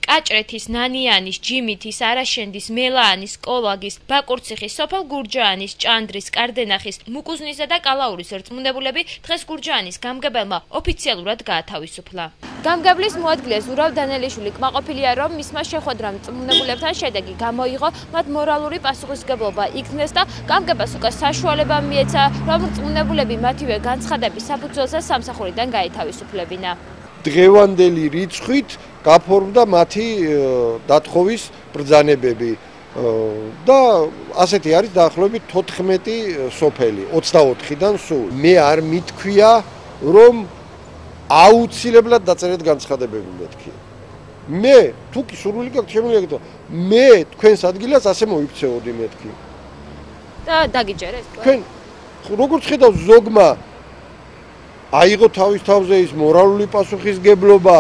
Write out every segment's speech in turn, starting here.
კაჭრეთის, ნანიანის, ჯიმითის, არაშენდის, მელაანის, კოლაგის, ბაკურციხის, სოფელ გურჯაანის, ჭანდრის, კარდენახის, მუკუზნისა და კალაურის რწმუნებულები დღეს გურჯაანის გამგებელმა ოფიციალურად გაათავისუფლა. გამგებლის მოადგილე ზურავ დანელიშვილი კმაყოფილია, რომ მისმა შეხვედრამ რწმუნებულებთან შედეგი გამოიღო, მათ მორალური პასუხისმგებლობა იქნეს და გამგებას უკვე საშუალება მიეცა, რომ რწმუნებულები მათივე განცხადების საფუძველზე სამსახურიდან გაეთავისუფლებინა. დღევანდელი რიცხვით გაფორმდა მათი დათხოვის ბრძანებები და ასეთი არის დაახლოებით 14 სოფელი 24-დან სულ. მე არ მithქვია, რომ აუცილებლად დაწერეთ განცხადებები მეთქი. მე თუ კი სურვილი გაქვთ შემიძლია მე თქვენს ადგილას ასე მოიქცეოდი მეთქი. და დაგიჯერეთ? თქვენ როგორც ხედავ ზოგმა აიღო თავის თავზე ის მორალური პასუხისგებლობა,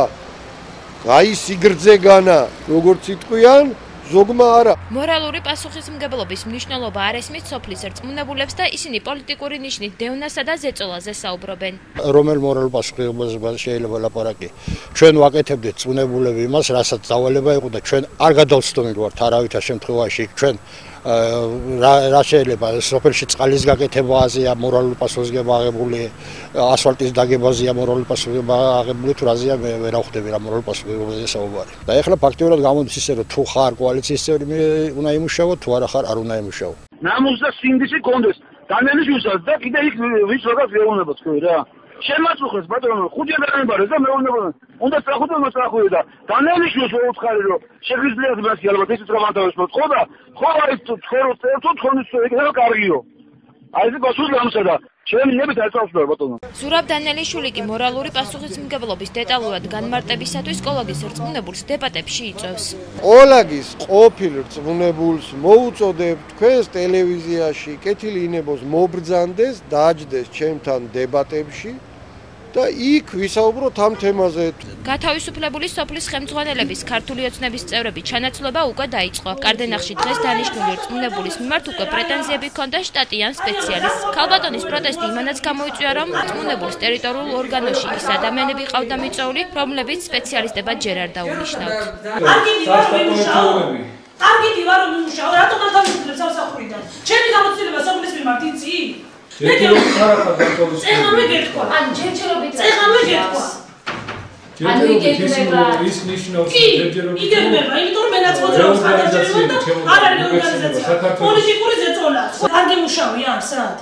აი სიგრძე განა, როგორც იტყვიან, ზოგმა არა. მორალური პასუხისმგებლობის მნიშვნელობა არ ესმის სოფლის რწმუნებულებს და ისინი პოლიტიკური ნიშნით დევნასა და ზეწოლაზე საუბრობენ. რომელ მორალურ პასუხისმგებლობას შეიძლება ლაპარაკი? ჩვენ ვაკეთებდით რწმუნებულები იმას, რასაც დავალება იყო და ჩვენ არ გადავცდომით ვართ არავითარ შემთხვევაში. ჩვენ რა შეიძლება სოფელში წყალის გაკეთებაზეა მორალური პასუხისმგებლობა აღებული, ასფალტის დაგებაზეა მორალური პასუხისმგებლობა აღებული, თუ რაზეა მე ვერ ავხვდები რა მორალური პასუხისმგებლობაზე საუბარი. და ეხლა ფაქტიურად გამოდის ისე, რომ თუ ხარ კოალიციის წევრი უნდა იმუშაო, თუ არა ხარ არ უნდა იმუშაო. ნამუს და სინდისი კონდეს დანელიშვისაც და კიდე იქ ვის რაღაც ეუბნება თქვი რა. შემაწუხეს ბატონო, ხუთი ადამიანებარეს და მეუბნება. უნდა სწრაფად მოსწრაფუე და დანელიშვილს უცხარი რომ შეგიძლიათ მასი ალბათ ისიც რომ ამთავროს ხო და ხო აი თქვენო წერტო თქვენს ეგრევე კარგიო. აი ეს პასუხი გამოსადა. ჩემი ნებით არ წავსვარ ბატონო. ზურავ დანელიშვილი კი მორალური პასუხისმგებლობის დეტალურად განმარტებისათვის კოლაგის რწმუნებულს დებატებში იწვევს. კოლაგის ყოფილ რწმუნებულს მოუწოდებ თქვენს ტელევიზიაში კეთილი ინებოს მობრძანდეს, დაჯდეს ჩემთან დებატებში და იქ ვისაუბროთ ამ თემაზე. გათავისუფლებული სოფლის ხელმძღვანელების ქართული ოცნების წევრები ჩანაცვლება უკვე დაიწყო. კარდენახში დღეს დანიშნული რწმუნებულის მიმართ უკვე პრეტენზიები ჰქონდა შტატიან სპეციალისტს. ქალბატონის პროტესტი იმანაც გამოიწვია, რომ რწმუნებულის ტერიტორიულ ორგანოში ის ადამიანები ყავდა მიწვეული, რომლებიც სპეციალისტებად ჯერ არ დაუნიშნავთ. კარგი ვარ რომ იმუშაო, რატომ არ თავისუფლებს სამსახურიდან? ჩემი გამოცდილება სოფლის მიმართ იცი? წეღანვე გეთქვა. ან ჯერჯერობით. წეღანვე გეთქვა. ანუ იგეგმება ის ნიშნავს ჯერჯერობით. იგეგმება, იმიტომ რომ მენაც მოძრაობს ხარჯებია და არ არის ორგანიზაცია. პოლიტიკური ზეწოლა. კარგი მუშაობია სად?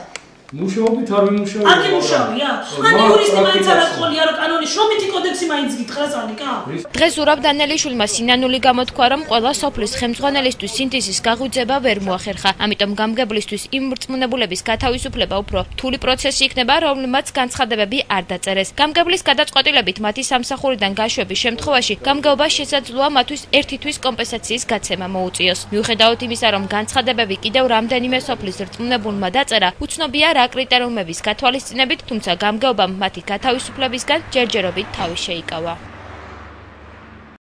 მუშაობით არ ვიმუშაობ. არ გიმუშაობია? ან იურისტი მაინც არ აყოლია რომ კანონის შრომითი კოდექსი მაინც გითხრას ანიკა? დღეს ზურავ დანელიშვილმა სინანული გამოთქვა, რომ ყველა სოფლის ხელმძღვანელისთვის სინთეზის გაღვიძება ვერ მოახერხა. ამიტომ გამგებლისთვის იმ რწმუნებულების გათავისუფლება უფრო რთული პროცესი იქნება, რომელმაც განცხადებები არ დაწერეს. გამგებლის გადაწყვეტილებით მათი სამსახურიდან გაშვების შემთხვევაში გამგეობას შესაძლოა მათთვის ერთი თვის კომპენსაციის გაცემა მოუწიოს. მიუხედავად იმისა, რომ განცხადებები კიდევ რამდენიმე სოფლის რწმუნებულმა დაწერა, უცნობია რა კრიტერიუმების გათვალისწინებით, თუმცა გამგეობამ მათი გათავისუფლებისგან ჯერჯერობით თავი შეიკავა.